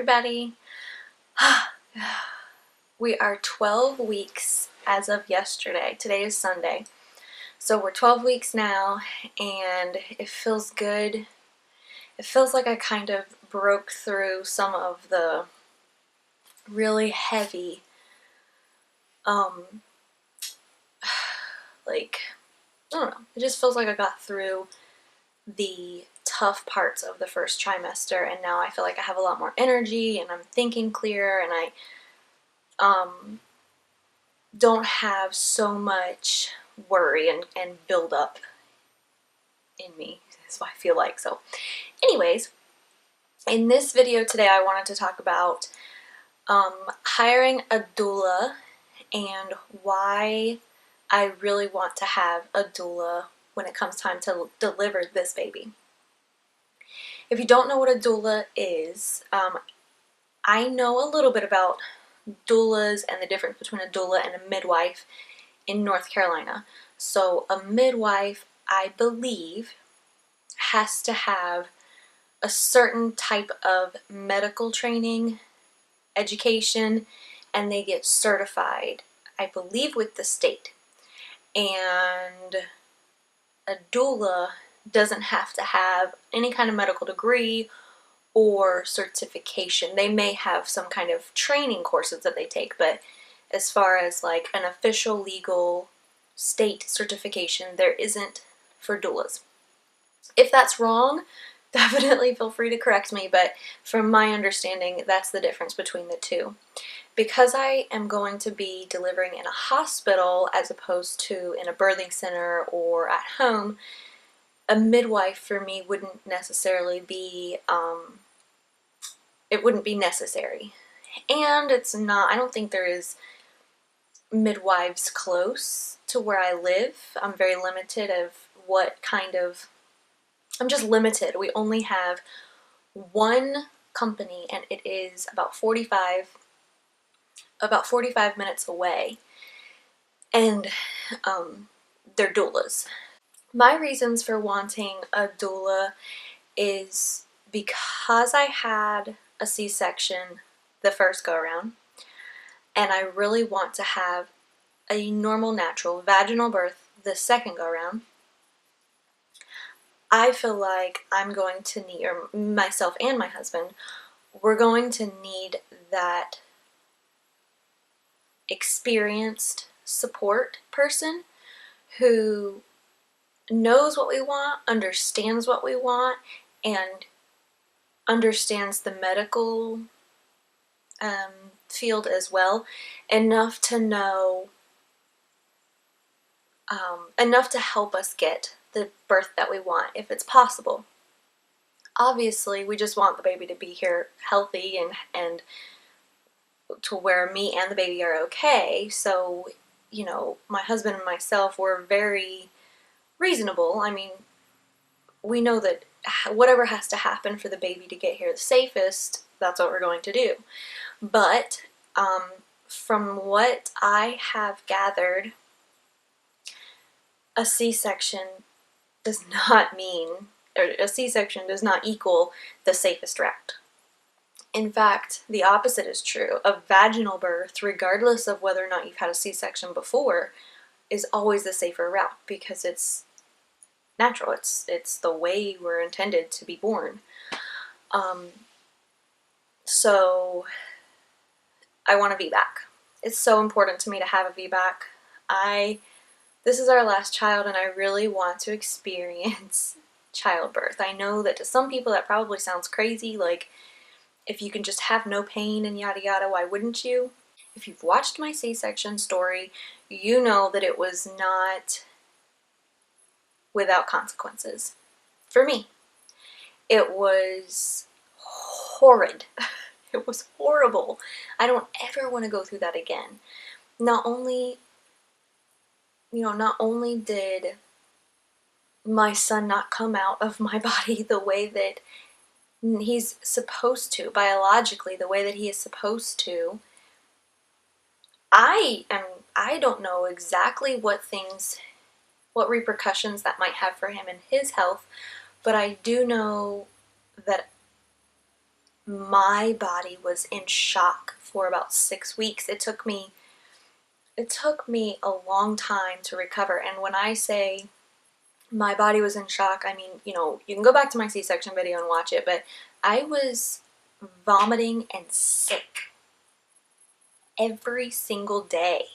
everybody. We are 12 weeks as of yesterday. Today is Sunday. So we're 12 weeks now, and it feels good. It feels like I kind of broke through some of the really heavy, I don't know, it just feels like I got through the tough parts of the first trimester, and now I feel like I have a lot more energy and I'm thinking clearer, and I don't have so much worry and build up in me. That's what I feel like. So anyways, in this video today I wanted to talk about hiring a doula and why I really want to have a doula when it comes time to deliver this baby. If you don't know what a doula is, I know a little bit about doulas and the difference between a doula and a midwife in North Carolina. So a midwife, I believe, has to have a certain type of medical training, education, and they get certified, I believe, with the state. And a doula doesn't have to have any kind of medical degree or certification. They may have some kind of training courses that they take, but as far as like an official legal state certification, there isn't for doulas. If that's wrong, definitely feel free to correct me, but from my understanding, that's the difference between the two. Because I am going to be delivering in a hospital as opposed to in a birthing center or at home, a midwife for me wouldn't necessarily be, it wouldn't be necessary. And it's not, I don't think there is midwives close to where I live. I'm very limited of what kind of, I'm just limited. We only have one company, and it is about 45 minutes away, and they're doulas. My reasons for wanting a doula is because I had a C-section the first go around, and I really want to have a normal, natural vaginal birth the second go around. I feel like I'm going to need, or myself and my husband, we're going to need that experienced support person who knows what we want, understands what we want, and understands the medical field as well, enough to know, enough to help us get the birth that we want, if it's possible. Obviously, we just want the baby to be here healthy and to where me and the baby are okay. So, you know, my husband and myself were very reasonable. I mean, we know that whatever has to happen for the baby to get here the safest, that's what we're going to do. But from what I have gathered, a C-section does not mean, or a C-section does not equal the safest route. In fact, the opposite is true. A vaginal birth, regardless of whether or not you've had a C-section before, is always the safer route because it's natural. It's the way we're intended to be born. So I want a VBAC. It's so important to me to have a VBAC. This is our last child, and I really want to experience childbirth. I know that to some people that probably sounds crazy, like, if you can just have no pain and yada yada, why wouldn't you? If you've watched my C-section story, you know that it was not without consequences. For me, it was horrid. It was horrible. I don't ever want to go through that again. Not only did my son not come out of my body the way that he's supposed to, biologically, the way that he is supposed to, I don't know exactly what repercussions that might have for him and his health, but I do know that my body was in shock for about 6 weeks. It took me a long time to recover. And when I say my body was in shock, I mean, you know, you can go back to my C-section video and watch it, but I was vomiting and sick every single day,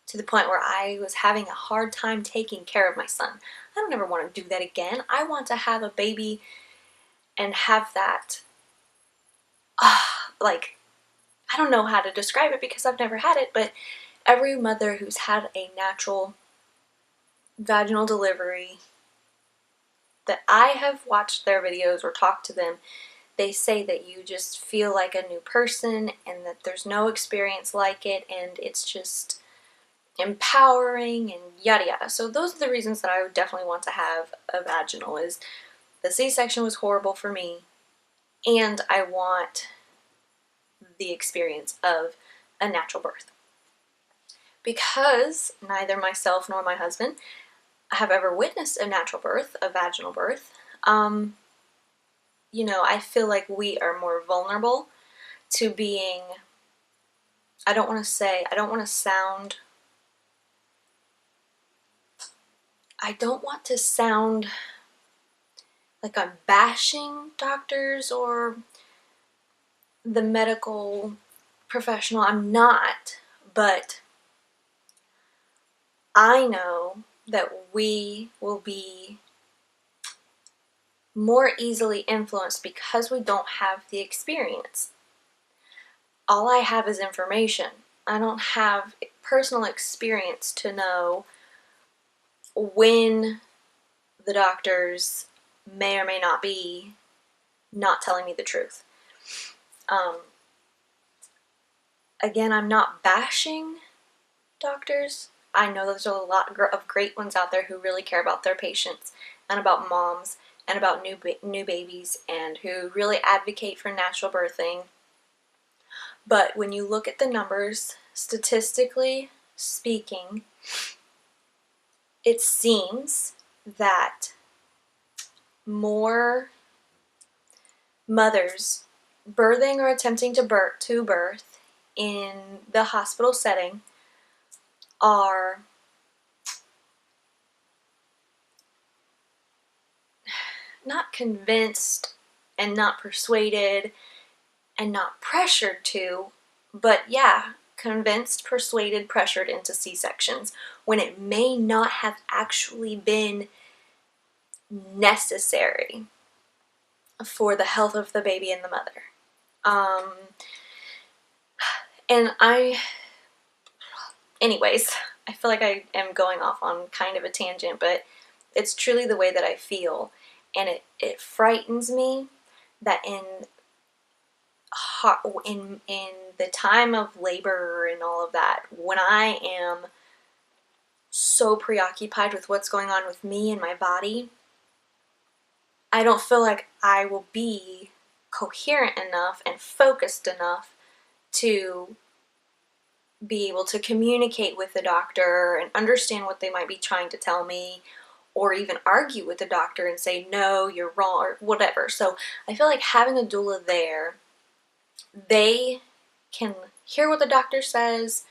to the point where I was having a hard time taking care of my son. I don't ever want to do that again. I want to have a baby and have that, like, I don't know how to describe it because I've never had it, but every mother who's had a natural vaginal delivery that I have watched their videos or talked to them, they say that you just feel like a new person and that there's no experience like it, and it's just empowering and yada yada. So those are the reasons that I would definitely want to have a vaginal. Is the C-section was horrible for me, and I want the experience of a natural birth. Because neither myself nor my husband have ever witnessed a natural birth, a vaginal birth, you know, I feel like we are more vulnerable to being, I don't want to sound like I'm bashing doctors or the medical professional. I'm not, but I know that we will be more easily influenced because we don't have the experience. All I have is information. I don't have personal experience to know when the doctors may or may not be not telling me the truth. Again, I'm not bashing doctors. I know there's a lot of great ones out there who really care about their patients and about moms and about new babies, and who really advocate for natural birthing. But when you look at the numbers, statistically speaking, it seems that more mothers birthing or attempting to birth in the hospital setting are not convinced and not persuaded and not pressured to, but yeah, convinced, persuaded, pressured into C-sections when it may not have actually been necessary for the health of the baby and the mother. Anyways, I feel like I am going off on kind of a tangent, but it's truly the way that I feel, and it frightens me that in the time of labor and all of that, when I am so preoccupied with what's going on with me and my body, I don't feel like I will be coherent enough and focused enough to be able to communicate with the doctor and understand what they might be trying to tell me, or even argue with the doctor and say, no, you're wrong, or whatever. So I feel like having a doula there, they can hear what the doctor says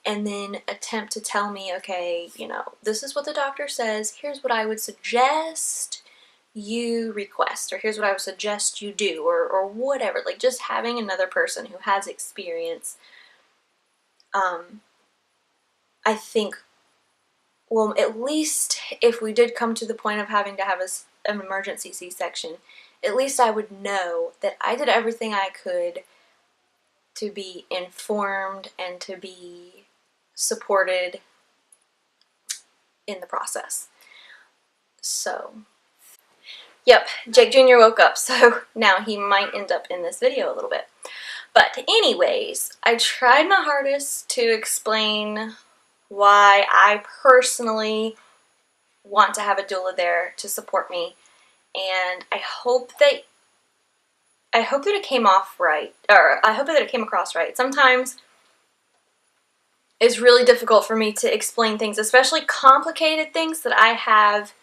and then attempt to tell me, okay, you know, this is what the doctor says, here's what I would suggest you request, or here's what I would suggest you do, or whatever. Like, just having another person who has experience, I think, well, at least if we did come to the point of having to have an emergency C-section, at least I would know that I did everything I could to be informed and to be supported in the process. So, yep, Jake Jr. woke up, so now he might end up in this video a little bit. But anyways, I tried my hardest to explain why I personally want to have a doula there to support me, and I hope that it came off right, or I hope that it came across right. Sometimes it's really difficult for me to explain things, especially complicated things that I have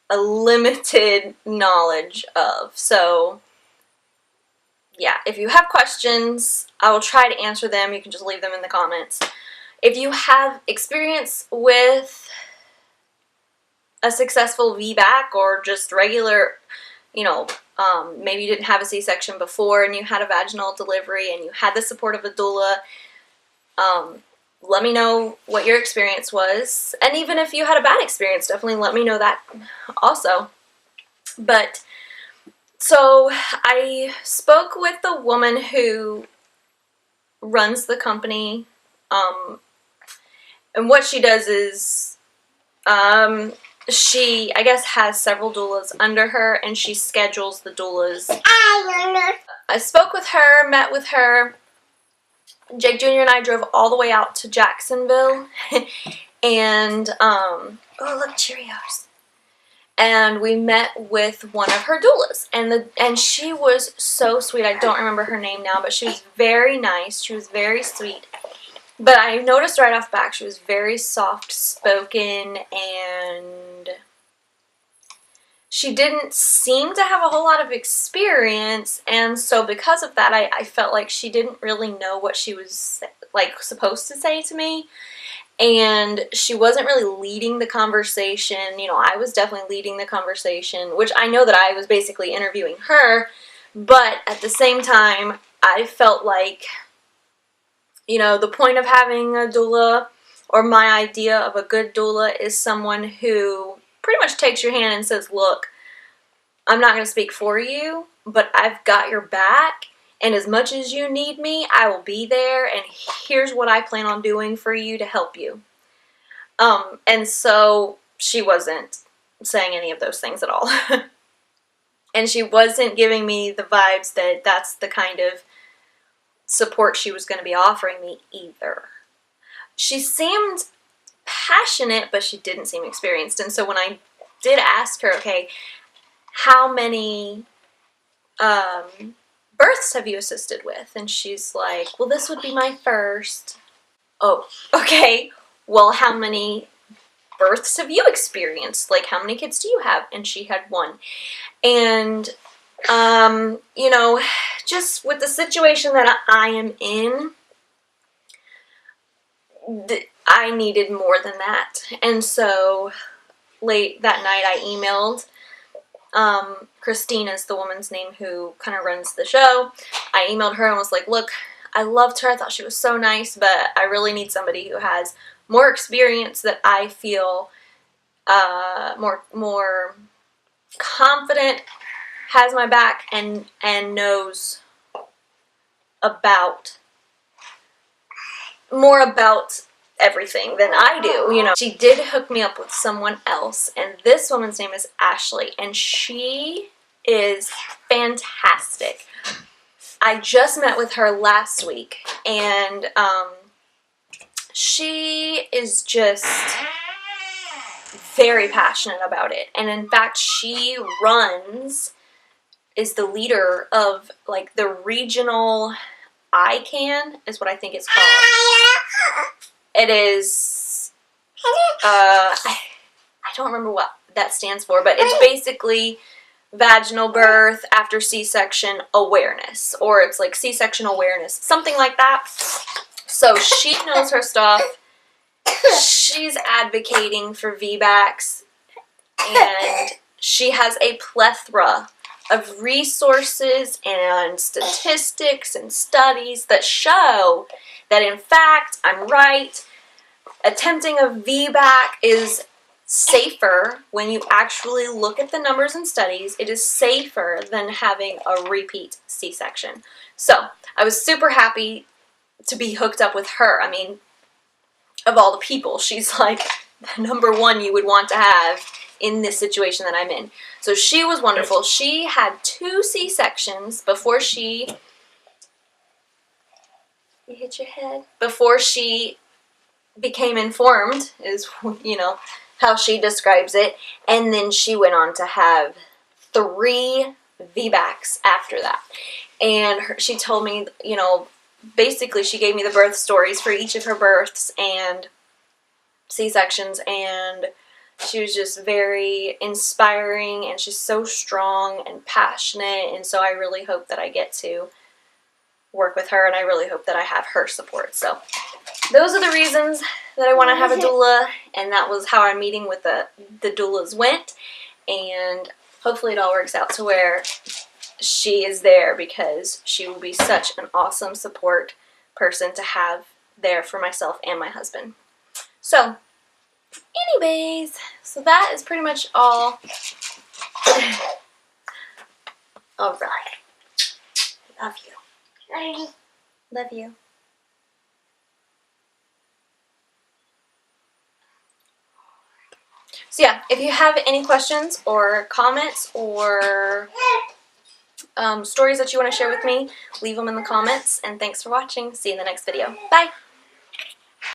a limited knowledge of. So yeah, if you have questions, I will try to answer them. You can just leave them in the comments. If you have experience with a successful VBAC or just regular, you know, maybe you didn't have a C-section before and you had a vaginal delivery and you had the support of a doula, let me know what your experience was. And even if you had a bad experience, definitely let me know that also. But so I spoke with the woman who runs the company, and what she does is she, I guess, has several doulas under her, and she schedules the doulas. I spoke with her, met with her. Jake Jr. and I drove all the way out to Jacksonville, and oh look, Cheerios. And we met with one of her doulas, and she was so sweet. I don't remember her name now, but she was very nice. She was very sweet. But I noticed right off the bat she was very soft-spoken, and she didn't seem to have a whole lot of experience, and so because of that, I felt like she didn't really know what she was, like, supposed to say to me, and she wasn't really leading the conversation. You know, I was definitely leading the conversation, which I know that I was basically interviewing her, but at the same time, I felt like, you know, the point of having a doula, or my idea of a good doula, is someone who pretty much takes your hand and says, look, I'm not going to speak for you, but I've got your back, and as much as you need me, I will be there, and here's what I plan on doing for you to help you. And so she wasn't saying any of those things at all. And she wasn't giving me the vibes that that's the kind of support she was going to be offering me either. She seemed passionate, but she didn't seem experienced. And so when I did ask her, okay, how many births have you assisted with? And she's like, well, this would be my first. Oh, okay. Well, how many births have you experienced? Like, how many kids do you have? And she had one. And, you know, just with the situation that I am in, I needed more than that. And so late that night I emailed Christina's the woman's name who kind of runs the show. I emailed her and was like, look, I loved her. I thought she was so nice, but I really need somebody who has more experience, that I feel more confident, has my back, and knows more about everything than I do, you know. She did hook me up with someone else, and this woman's name is Ashley, and she is fantastic. I just met with her last week, and she is just very passionate about it. And in fact, she is the leader of, like, the regional ICANN is what I think it's called. It is, I don't remember what that stands for, but it's basically vaginal birth after C-section awareness, or it's like C-section awareness, something like that. So she knows her stuff. She's advocating for VBACs, and she has a plethora of resources and statistics and studies that show that, in fact, I'm right. Attempting a VBAC is safer when you actually look at the numbers and studies. It is safer than having a repeat C-section. So I was super happy to be hooked up with her. I mean, of all the people, she's like the number one you would want to have in this situation that I'm in. So she was wonderful. She had 2 C-sections before she... You hit your head? Before she became informed, is, you know, how she describes it. And then she went on to have 3 VBACs after that. And she told me, you know, basically she gave me the birth stories for each of her births and C-sections, and she was just very inspiring, and she's so strong and passionate, and so I really hope that I get to work with her, and I really hope that I have her support. So those are the reasons that I want to have a doula, and that was how our meeting with the doulas went, and hopefully it all works out to where she is there, because she will be such an awesome support person to have there for myself and my husband. So anyways, so that is pretty much all. All right. Love you. Love you. So yeah, if you have any questions or comments or stories that you want to share with me, leave them in the comments. And thanks for watching. See you in the next video. Bye.